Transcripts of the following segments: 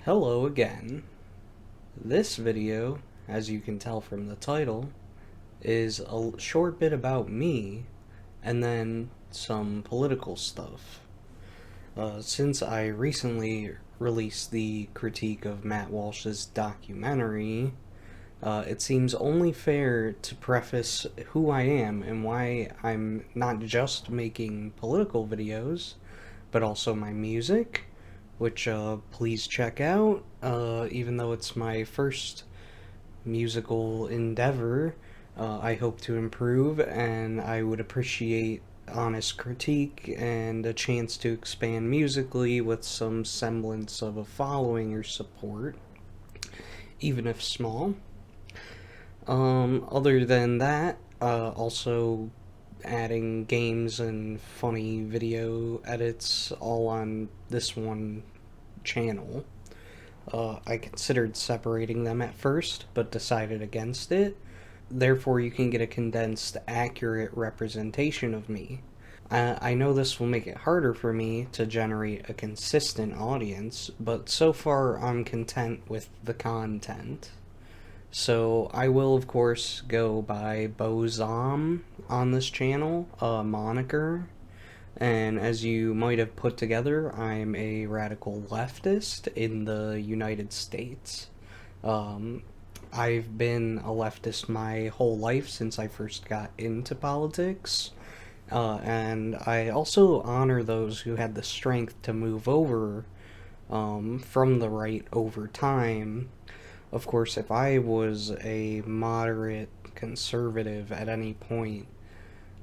Hello again. This video, as you can tell from the title, is a short bit about me and then some political stuff. Since I recently released the critique of Matt Walsh's documentary, it seems only fair to preface who I am and why I'm not just making political videos, but also my music, which please check out. Even though it's my first musical endeavor, I hope to improve, and I would appreciate honest critique and a chance to expand musically with some semblance of a following or support, even if small. Other than that, also adding games and funny video edits all on this one channel. I considered separating them at first, but decided against it. Therefore, you can get a condensed, accurate representation of me. I know this will make it harder for me to generate a consistent audience, but so far I'm content with the content. So I will, of course, go by Bozom on this channel, a moniker. And as you might have put together, I'm a radical leftist in the United States. I've been a leftist my whole life since I first got into politics. And I also honor those who had the strength to move over from the right over time. Of course, if I was a moderate conservative at any point,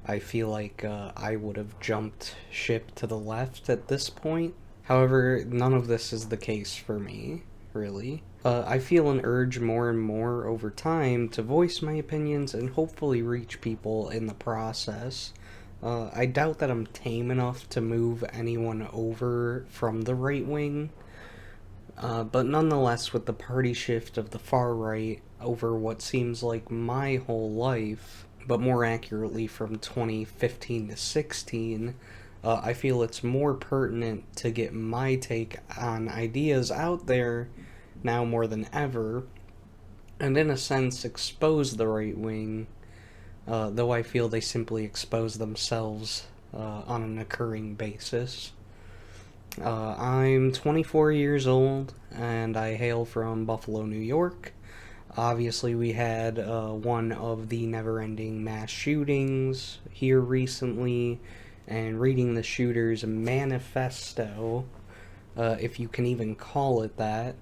I feel like I would have jumped ship to the left at this point. However, none of this is the case for me, really. I feel an urge more and more over time to voice my opinions and hopefully reach people in the process. I doubt that I'm tame enough to move anyone over from the right wing. But nonetheless, with the party shift of the far right over what seems like my whole life, but more accurately from 2015 to 16, I feel it's more pertinent to get my take on ideas out there now more than ever, and in a sense expose the right wing, though I feel they simply expose themselves on an occurring basis. I'm 24 years old, and I hail from Buffalo, New York. Obviously, we had one of the never-ending mass shootings here recently, and reading the shooter's manifesto, if you can even call it that,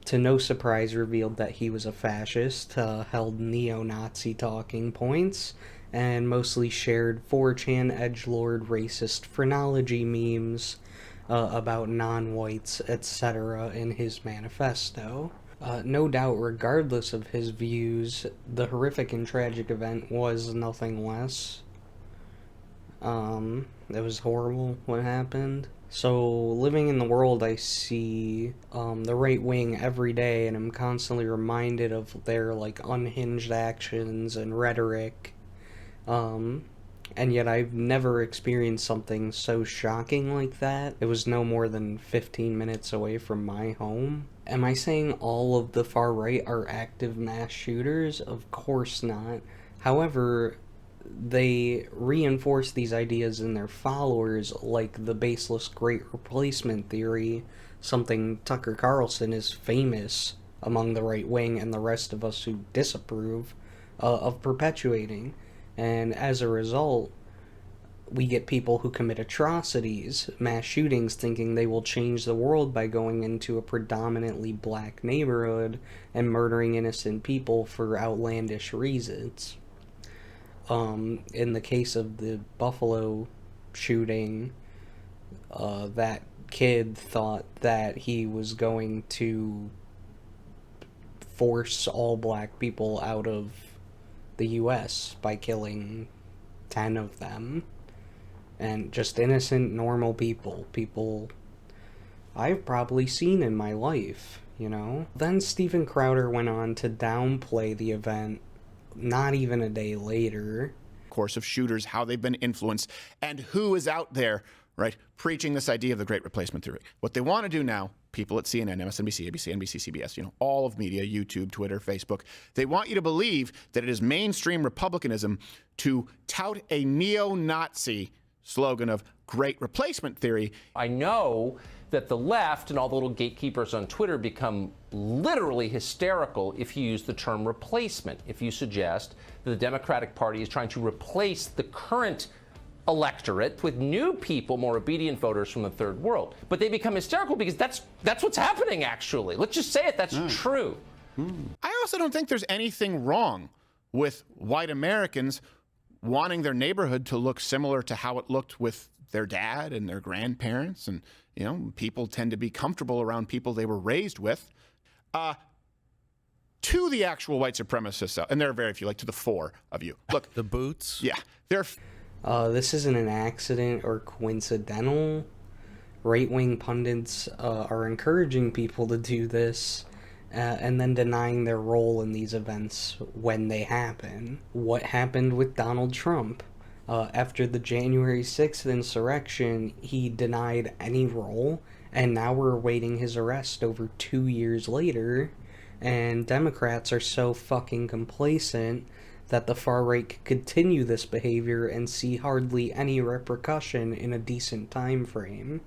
to no surprise revealed that he was a fascist, held neo-Nazi talking points, and mostly shared 4chan edgelord racist phrenology memes about non-whites, etc. in his manifesto. No doubt, regardless of his views, the horrific and tragic event was nothing less. It was horrible what happened. So, living in the world, I see the right wing every day, and I'm constantly reminded of their, unhinged actions and rhetoric. And yet I've never experienced something so shocking like that. It was no more than 15 minutes away from my home. Am I saying all of the far right are active mass shooters? Of course not. However, they reinforce these ideas in their followers, like the baseless Great Replacement theory, something Tucker Carlson is famous among the right wing and the rest of us who disapprove of perpetuating. And as a result, we get people who commit atrocities, mass shootings, thinking they will change the world by going into a predominantly black neighborhood and murdering innocent people for outlandish reasons. In the case of the Buffalo shooting, that kid thought that he was going to force all black people out of the US by killing 10 of them, and just innocent, normal people I've probably seen in my life, you know? Then Steven Crowder went on to downplay the event not even a day later. Course of shooters, how they've been influenced, and who is out there, right, preaching this idea of the Great Replacement theory. What they want to do now people at CNN, MSNBC, ABC, NBC, CBS, all of media, YouTube, Twitter, Facebook, they want you to believe that it is mainstream republicanism to tout a neo-Nazi slogan of great replacement theory. I know that the left and all the little gatekeepers on Twitter become literally hysterical if you use the term replacement, if you suggest that the Democratic Party is trying to replace the current electorate with new people, more obedient voters from the third world. But they become hysterical because that's what's happening, actually. Let's just say it, that's true. I also don't think there's anything wrong with white Americans wanting their neighborhood to look similar to how it looked with their dad and their grandparents. And, people tend to be comfortable around people they were raised with. To the actual white supremacists, and there are very few, like to the four of you. Look, the boots? Yeah. They're this isn't an accident or coincidental. Right-wing pundits are encouraging people to do this and then denying their role in these events when they happen. What happened with Donald Trump? After the January 6th insurrection, he denied any role, and now we're awaiting his arrest over 2 years later, and Democrats are so fucking complacent that the far right could continue this behavior and see hardly any repercussion in a decent time frame.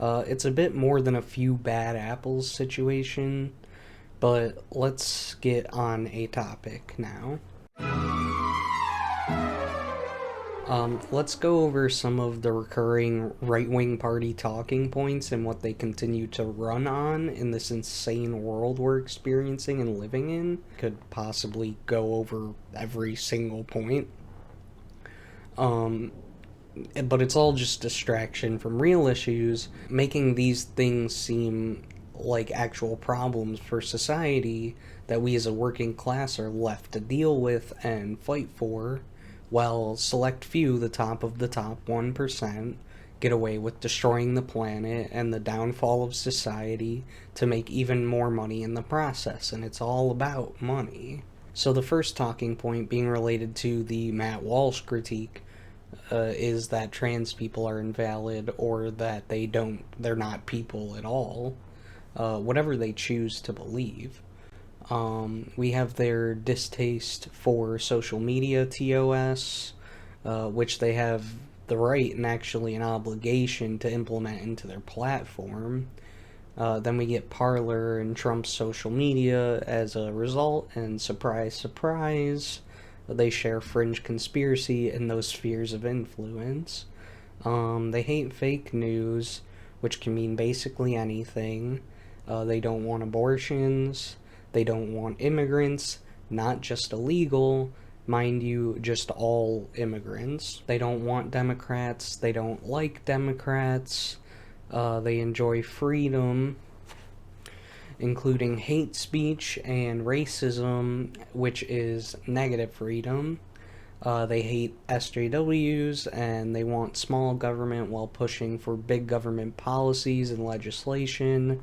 It's a bit more than a few bad apples situation, but let's get on a topic now. Let's go over some of the recurring right-wing party talking points and what they continue to run on in this insane world we're experiencing and living in. Could possibly go over every single point. But it's all just distraction from real issues, making these things seem like actual problems for society that we as a working class are left to deal with and fight for, while select few, the top of the top 1%, get away with destroying the planet and the downfall of society to make even more money in the process, and it's all about money. So the first talking point, being related to the Matt Walsh critique, is that trans people are invalid, or that they're not people at all, whatever they choose to believe. We have their distaste for social media TOS, which they have the right and actually an obligation to implement into their platform. Then we get Parler and Trump's social media as a result, and surprise, surprise, they share fringe conspiracy in those spheres of influence. They hate fake news, which can mean basically anything. They don't want abortions. They don't want immigrants, not just illegal, mind you, just all immigrants. They don't want Democrats. They don't like Democrats. They enjoy freedom, including hate speech and racism, which is negative freedom. They hate SJWs, and they want small government while pushing for big government policies and legislation.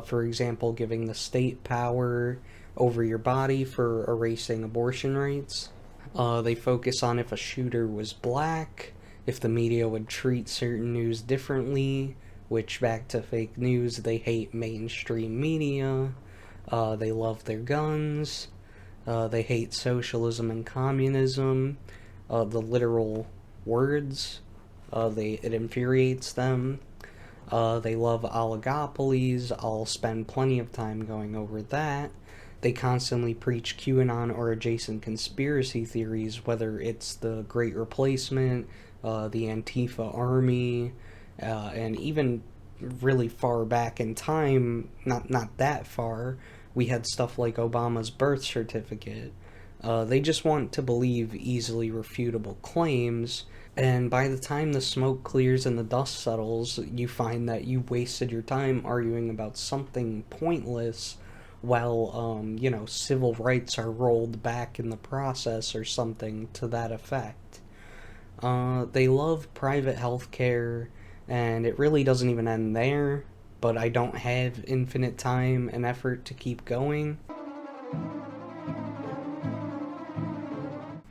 For example, giving the state power over your body for erasing abortion rights. They focus on if a shooter was black, if the media would treat certain news differently, which, back to fake news, they hate mainstream media. They love their guns. They hate socialism and communism, the literal words. It infuriates them. They love oligopolies. I'll spend plenty of time going over that. They constantly preach QAnon or adjacent conspiracy theories, whether it's the Great Replacement, the Antifa army, and even really far back in time, not that far, we had stuff like Obama's birth certificate. They just want to believe easily refutable claims, and by the time the smoke clears and the dust settles, you find that you wasted your time arguing about something pointless while, civil rights are rolled back in the process or something to that effect. They love private healthcare, and it really doesn't even end there, but I don't have infinite time and effort to keep going.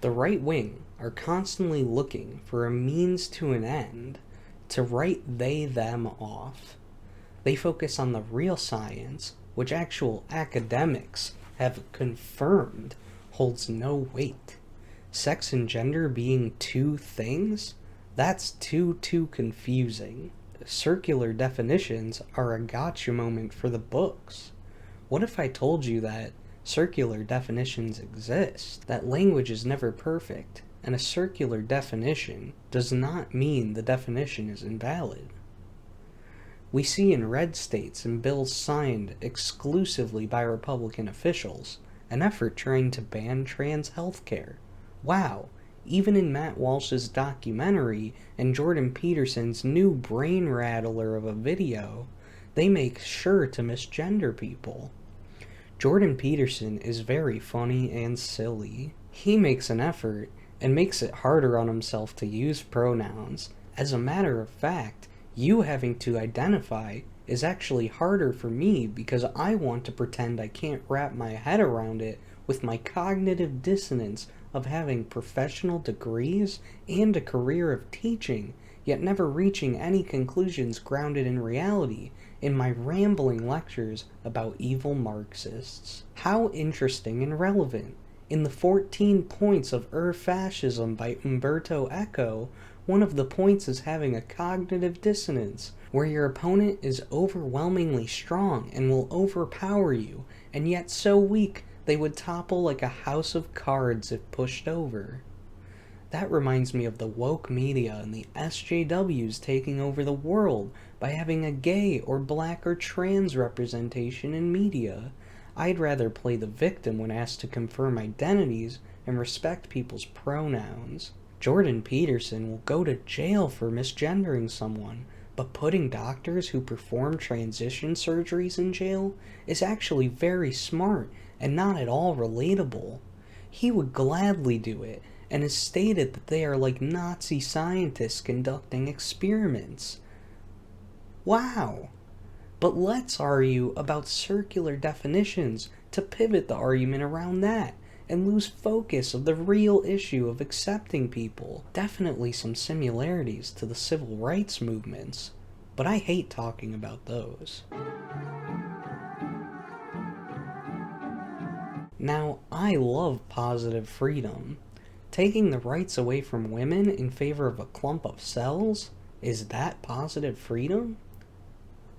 The right wing are constantly looking for a means to an end to write they them off. They focus on the real science, which actual academics have confirmed holds no weight. Sex and gender being two things? That's too confusing. Circular definitions are a gotcha moment for the books. What if I told you that circular definitions exist, that language is never perfect, and a circular definition does not mean the definition is invalid? We see in red states and bills signed exclusively by Republican officials an effort trying to ban trans healthcare. Wow, even in Matt Walsh's documentary and Jordan Peterson's new brain rattler of a video, they make sure to misgender people. Jordan Peterson is very funny and silly. He makes an effort and makes it harder on himself to use pronouns. As a matter of fact, you having to identify is actually harder for me because I want to pretend I can't wrap my head around it with my cognitive dissonance of having professional degrees and a career of teaching, yet never reaching any conclusions grounded in reality in my rambling lectures about evil Marxists. How interesting and relevant. In the 14 Points of Fascism by Umberto Eco, one of the points is having a cognitive dissonance, where your opponent is overwhelmingly strong and will overpower you, and yet so weak they would topple like a house of cards if pushed over. That reminds me of the woke media and the SJWs taking over the world by having a gay or black or trans representation in media. I'd rather play the victim when asked to confirm identities and respect people's pronouns. Jordan Peterson will go to jail for misgendering someone, but putting doctors who perform transition surgeries in jail is actually very smart and not at all relatable. He would gladly do it, and has stated that they are like Nazi scientists conducting experiments. Wow! But let's argue about circular definitions to pivot the argument around that and lose focus of the real issue of accepting people. Definitely some similarities to the civil rights movements, but I hate talking about those. Now, I love positive freedom. Taking the rights away from women in favor of a clump of cells? Is that positive freedom?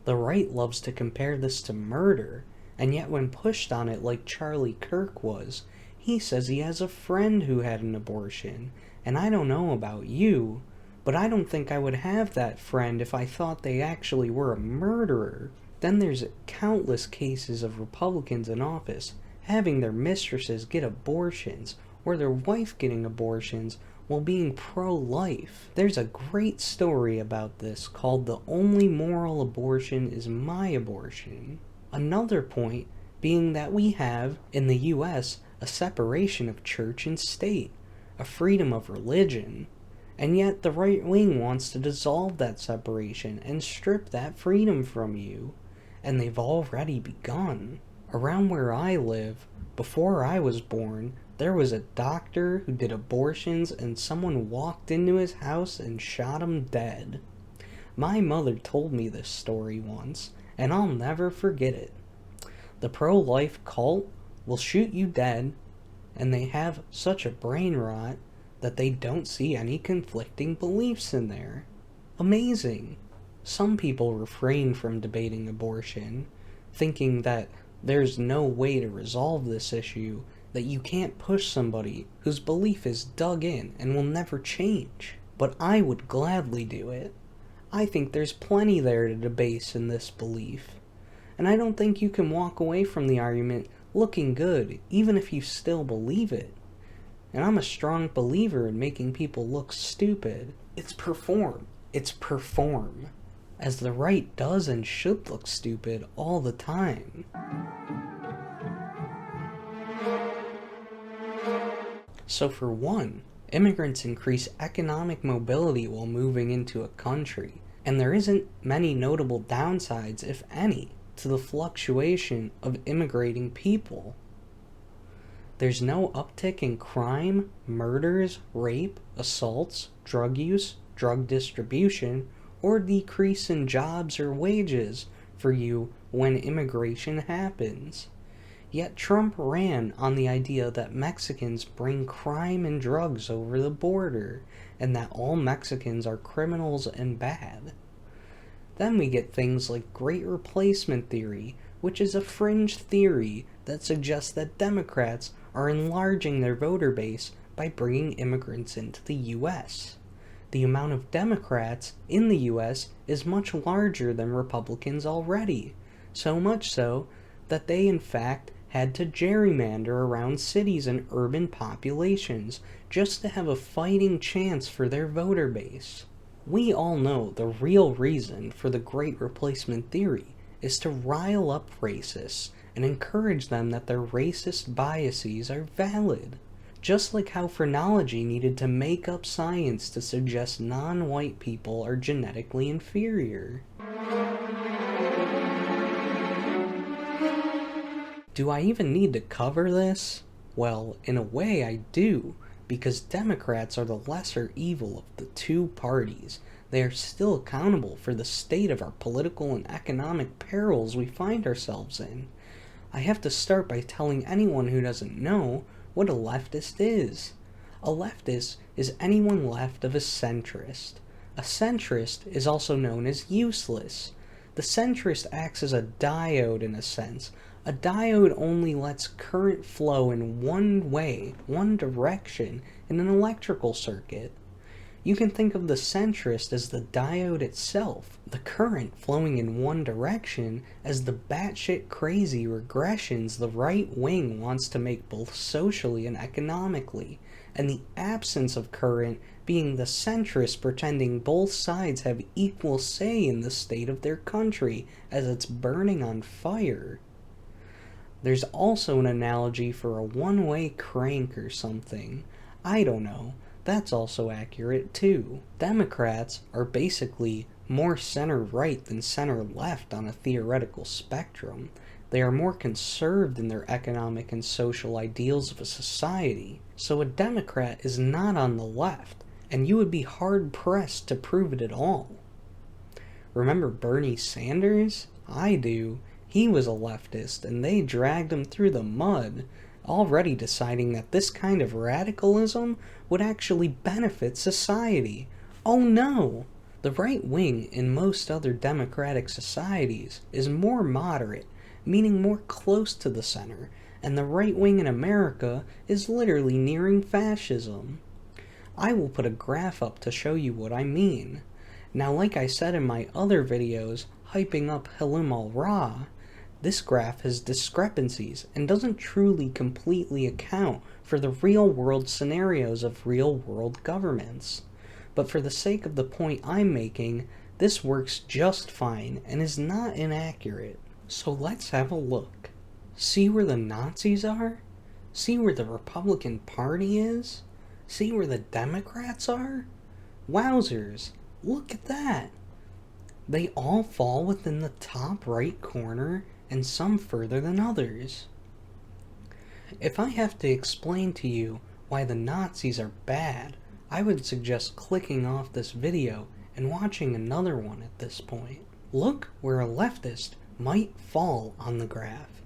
The right loves to compare this to murder, and yet when pushed on it like Charlie Kirk was, he says he has a friend who had an abortion, and I don't know about you, but I don't think I would have that friend if I thought they actually were a murderer. Then there's countless cases of Republicans in office having their mistresses get abortions, or their wife getting abortions while being pro-life. There's a great story about this called "The Only Moral Abortion is My Abortion." Another point being that we have, in the US, a separation of church and state, a freedom of religion, and yet the right wing wants to dissolve that separation and strip that freedom from you, and they've already begun. Around where I live, before I was born, there was a doctor who did abortions and someone walked into his house and shot him dead. My mother told me this story once, and I'll never forget it. The pro-life cult will shoot you dead, and they have such a brain rot that they don't see any conflicting beliefs in there. Amazing. Some people refrain from debating abortion, thinking that there's no way to resolve this issue, that you can't push somebody whose belief is dug in and will never change. But I would gladly do it. I think there's plenty there to debase in this belief. And I don't think you can walk away from the argument looking good, even if you still believe it. And I'm a strong believer in making people look stupid. It's perform. As the right does and should look stupid all the time. So for one, immigrants increase economic mobility while moving into a country, and there isn't many notable downsides, if any, to the fluctuation of immigrating people. There's no uptick in crime, murders, rape, assaults, drug use, drug distribution, or decrease in jobs or wages for you when immigration happens. Yet Trump ran on the idea that Mexicans bring crime and drugs over the border, and that all Mexicans are criminals and bad. Then we get things like Great Replacement Theory, which is a fringe theory that suggests that Democrats are enlarging their voter base by bringing immigrants into the U.S. The amount of Democrats in the U.S. is much larger than Republicans already, so much so that they in fact had to gerrymander around cities and urban populations just to have a fighting chance for their voter base. We all know the real reason for the Great Replacement Theory is to rile up racists and encourage them that their racist biases are valid. Just like how phrenology needed to make up science to suggest non-white people are genetically inferior. Do I even need to cover this? Well, in a way I do, because Democrats are the lesser evil of the two parties. They are still accountable for the state of our political and economic perils we find ourselves in. I have to start by telling anyone who doesn't know what a leftist is. A leftist is anyone left of a centrist. A centrist is also known as useless. The centrist acts as a diode in a sense. A diode only lets current flow in one way, one direction, in an electrical circuit. You can think of the centrist as the diode itself, the current flowing in one direction as the batshit crazy regressions the right wing wants to make both socially and economically, and the absence of current being the centrist pretending both sides have equal say in the state of their country as it's burning on fire. There's also an analogy for a one-way crank or something. I don't know. That's also accurate too. Democrats are basically more center-right than center-left on a theoretical spectrum. They are more conserved in their economic and social ideals of a society. So a Democrat is not on the left, and you would be hard-pressed to prove it at all. Remember Bernie Sanders? I do. He was a leftist, and they dragged him through the mud, already deciding that this kind of radicalism would actually benefit society. Oh no! The right wing in most other democratic societies is more moderate, meaning more close to the center, and the right wing in America is literally nearing fascism. I will put a graph up to show you what I mean. Now, like I said in my other videos, hyping up Halim al-Ra, this graph has discrepancies and doesn't truly completely account for the real-world scenarios of real-world governments. But for the sake of the point I'm making, this works just fine and is not inaccurate. So let's have a look. See where the Nazis are? See where the Republican Party is? See where the Democrats are? Wowzers, look at that! They all fall within the top right corner, and some further than others. If I have to explain to you why the Nazis are bad, I would suggest clicking off this video and watching another one at this point. Look where a leftist might fall on the graph.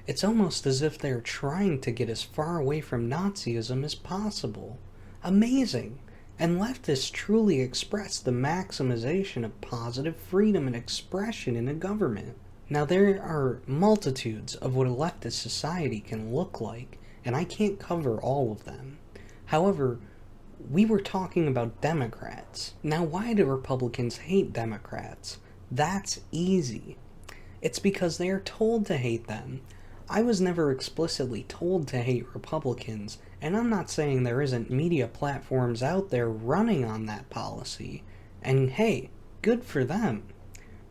It's almost as if they're trying to get as far away from Nazism as possible. Amazing! And leftists truly express the maximization of positive freedom and expression in a government. Now, there are multitudes of what a leftist society can look like, and I can't cover all of them. However, we were talking about Democrats. Now, why do Republicans hate Democrats? That's easy. It's because they are told to hate them. I was never explicitly told to hate Republicans, and I'm not saying there isn't media platforms out there running on that policy. And hey, good for them.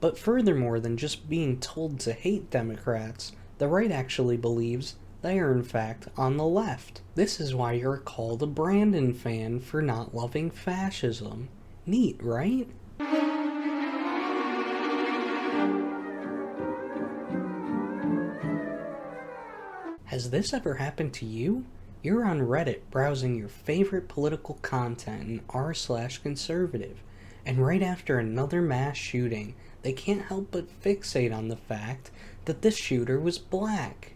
But furthermore than just being told to hate Democrats, the right actually believes they are in fact on the left. This is why you're called a Brandon fan for not loving fascism. Neat, right? Has this ever happened to you? You're on Reddit browsing your favorite political content in r/conservative, and right after another mass shooting, they can't help but fixate on the fact that this shooter was black,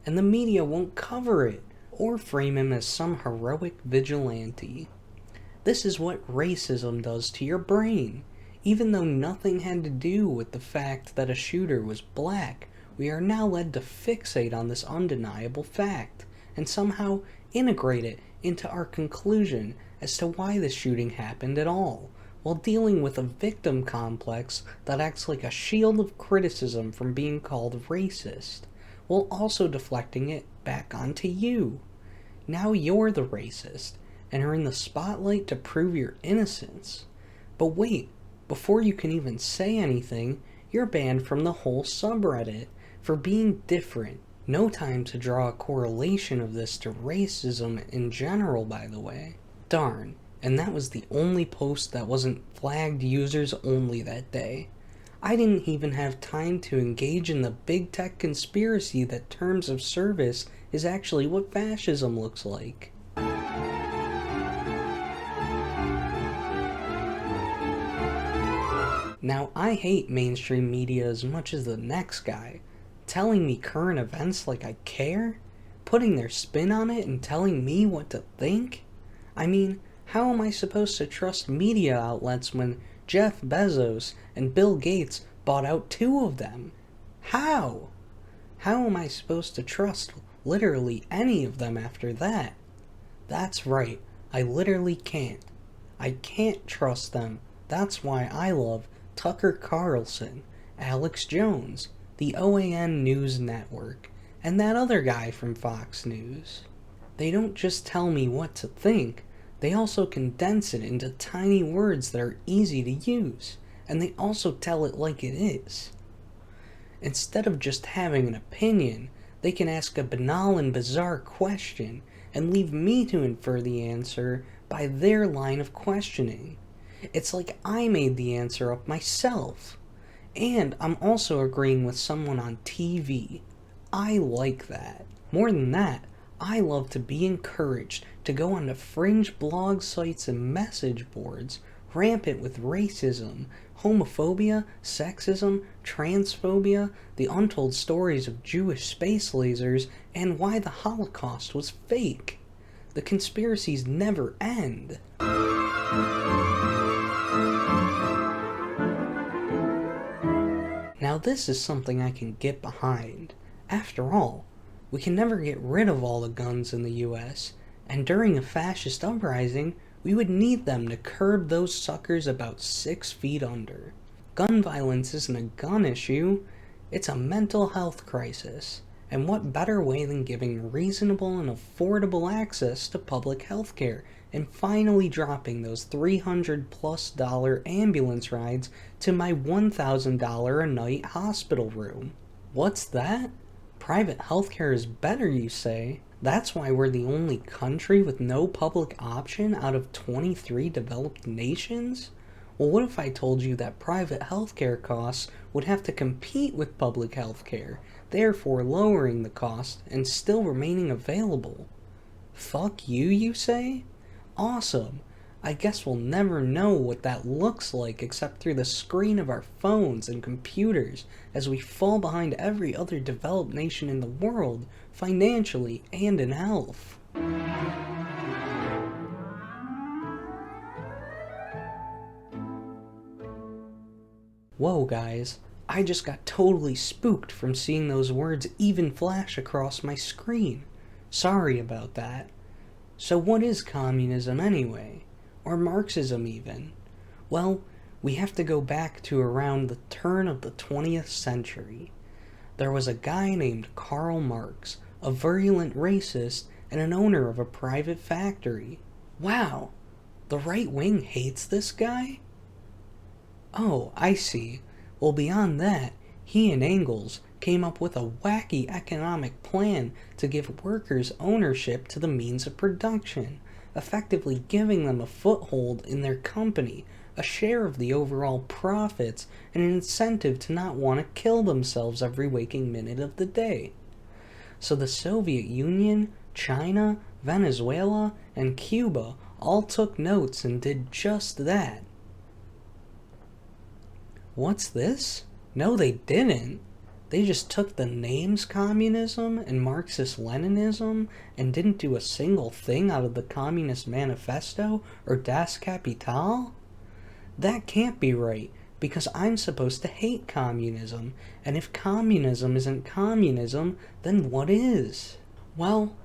and the media won't cover it or frame him as some heroic vigilante. This is what racism does to your brain. Even though nothing had to do with the fact that a shooter was black, we are now led to fixate on this undeniable fact, and somehow integrate it into our conclusion as to why the shooting happened at all, while dealing with a victim complex that acts like a shield of criticism from being called racist, while also deflecting it back onto you. Now you're the racist, and are in the spotlight to prove your innocence. But wait, before you can even say anything, you're banned from the whole subreddit for being different. No time to draw a correlation of this to racism in general, by the way. Darn, and that was the only post that wasn't flagged users only that day. I didn't even have time to engage in the big tech conspiracy that terms of service is actually what fascism looks like. Now, I hate mainstream media as much as the next guy. Telling me current events like I care? Putting their spin on it and telling me what to think? I mean, how am I supposed to trust media outlets when Jeff Bezos and Bill Gates bought out 2 of them? How? How am I supposed to trust literally any of them after that? That's right, I literally can't. I can't trust them. That's why I love Tucker Carlson, Alex Jones, the OAN News Network, and that other guy from Fox News. They don't just tell me what to think, they also condense it into tiny words that are easy to use, and they also tell it like it is. Instead of just having an opinion, they can ask a banal and bizarre question and leave me to infer the answer by their line of questioning. It's like I made the answer up myself. And I'm also agreeing with someone on TV. I like that. More than that, I love to be encouraged to go onto fringe blog sites and message boards rampant with racism, homophobia, sexism, transphobia, the untold stories of Jewish space lasers, and why the Holocaust was fake. The conspiracies never end. Now this is something I can get behind. After all, we can never get rid of all the guns in the US, and during a fascist uprising, we would need them to curb those suckers about 6 feet under. Gun violence isn't a gun issue, it's a mental health crisis. And what better way than giving reasonable and affordable access to public health care and finally dropping those $300+ ambulance rides to my $1,000 a night hospital room. What's that? Private healthcare is better, you say? That's why we're the only country with no public option out of 23 developed nations? Well, what if I told you that private healthcare costs would have to compete with public healthcare, therefore lowering the cost and still remaining available? Fuck you, you say? Awesome. I guess we'll never know what that looks like except through the screen of our phones and computers as we fall behind every other developed nation in the world, financially and in health. Whoa guys, I just got totally spooked from seeing those words even flash across my screen. Sorry about that. So what is communism anyway? Or Marxism even? Well, we have to go back to around the turn of the 20th century. There was a guy named Karl Marx, a virulent racist and an owner of a private factory. Wow, the right wing hates this guy? Oh, I see. Well, beyond that, he and Engels came up with a wacky economic plan to give workers ownership to the means of production, effectively giving them a foothold in their company, a share of the overall profits, and an incentive to not want to kill themselves every waking minute of the day. So the Soviet Union, China, Venezuela, and Cuba all took notes and did just that. What's this? No, they didn't. They just took the names communism and Marxist-Leninism and didn't do a single thing out of the Communist Manifesto or Das Kapital? That can't be right, because I'm supposed to hate communism, and if communism isn't communism, then what is? Well,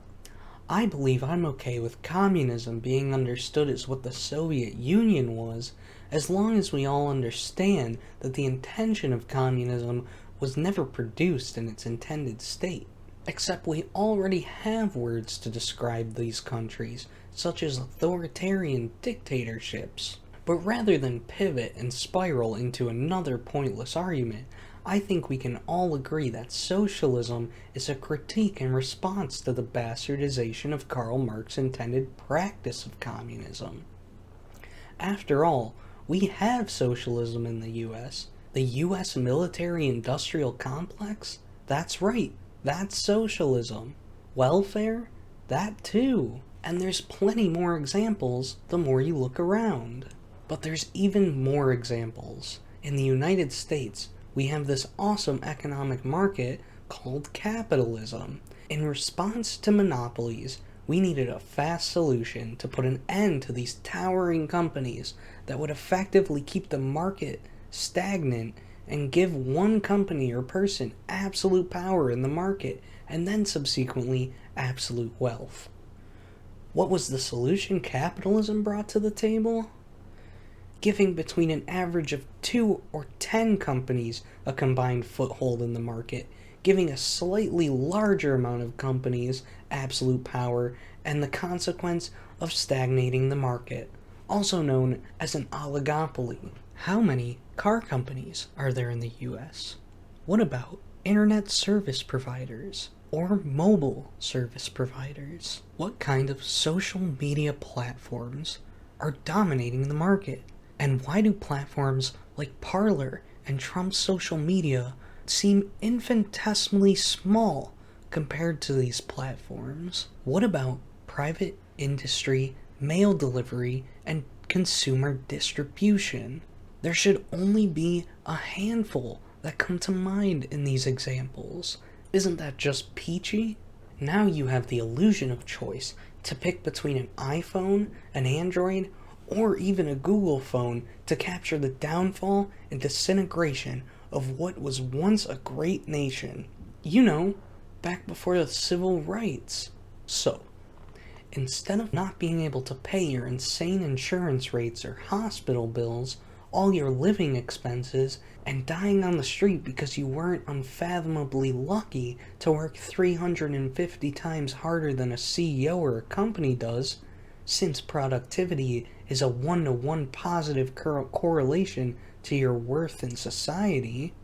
I believe I'm okay with communism being understood as what the Soviet Union was, as long as we all understand that the intention of communism was never produced in its intended state. Except we already have words to describe these countries, such as authoritarian dictatorships. But rather than pivot and spiral into another pointless argument, I think we can all agree that socialism is a critique in response to the bastardization of Karl Marx's intended practice of communism. After all, we have socialism in the US. The US military-industrial complex? That's right, that's socialism. Welfare? That too. And there's plenty more examples the more you look around. But there's even more examples. In the United States, we have this awesome economic market called capitalism. In response to monopolies, we needed a fast solution to put an end to these towering companies that would effectively keep the market stagnant and give one company or person absolute power in the market and then subsequently absolute wealth. What was the solution capitalism brought to the table? Giving between an average of 2 or 10 companies a combined foothold in the market, giving a slightly larger amount of companies absolute power, and the consequence of stagnating the market, also known as an oligopoly. How many car companies are there in the US? What about internet service providers or mobile service providers? What kind of social media platforms are dominating the market? And why do platforms like Parler and Trump's social media seem infinitesimally small compared to these platforms? What about private industry, mail delivery, and consumer distribution? There should only be a handful that come to mind in these examples. Isn't that just peachy? Now you have the illusion of choice to pick between an iPhone, an Android, or even a Google phone to capture the downfall and disintegration of what was once a great nation. You know, back before the civil rights. So, instead of not being able to pay your insane insurance rates or hospital bills, all your living expenses, and dying on the street because you weren't unfathomably lucky to work 350 times harder than a CEO or a company does, since productivity is a one-to-one positive correlation to your worth in society,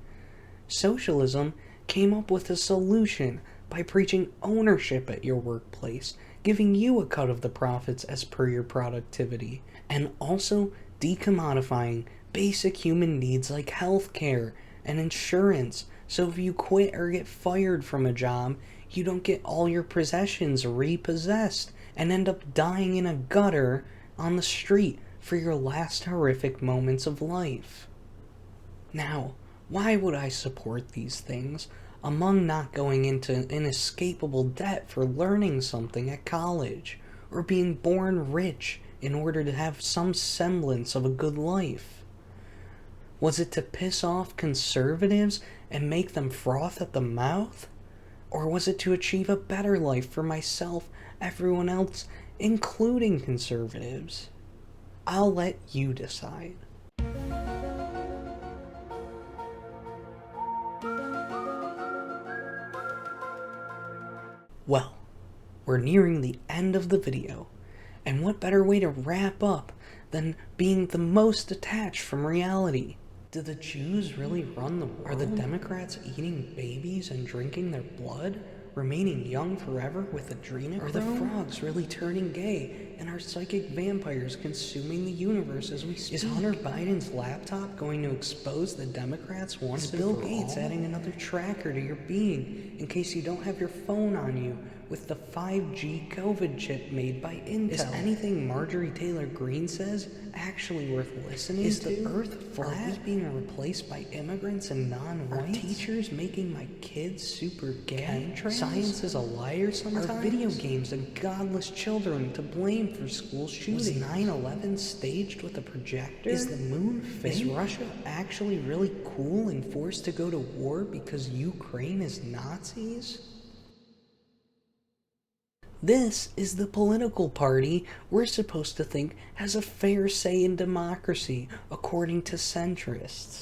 socialism came up with a solution by preaching ownership at your workplace, giving you a cut of the profits as per your productivity, and also decommodifying basic human needs like healthcare and insurance, so if you quit or get fired from a job, you don't get all your possessions repossessed and end up dying in a gutter on the street for your last horrific moments of life. Now, why would I support these things, among not going into inescapable debt for learning something at college, or being born rich in order to have some semblance of a good life? Was it to piss off conservatives and make them froth at the mouth? Or was it to achieve a better life for myself, everyone else, including conservatives? I'll let you decide. Well, we're nearing the end of the video, and what better way to wrap up than being the most detached from reality? Do the Jews really run the world? Are the Democrats eating babies and drinking their blood? Remaining young forever with adrenochrome? Are the frogs really turning gay? And are psychic vampires consuming the universe as we speak? Is Hunter Biden's laptop going to expose the Democrats once and for all? Is Bill Gates adding another tracker to your being in case you don't have your phone on you with the 5G COVID chip made by Intel? Is anything Marjorie Taylor Greene says actually worth listening to? Is the earth flat? Are we being replaced by immigrants and non-whites? Are teachers making my kids super gay? Science is a liar sometimes? Are video games and godless children to blame for school shootings? Was 9/11 staged with a projector? Is the moon fake? Is Russia actually really cool and forced to go to war because Ukraine is Nazis? This is the political party we're supposed to think has a fair say in democracy, according to centrists.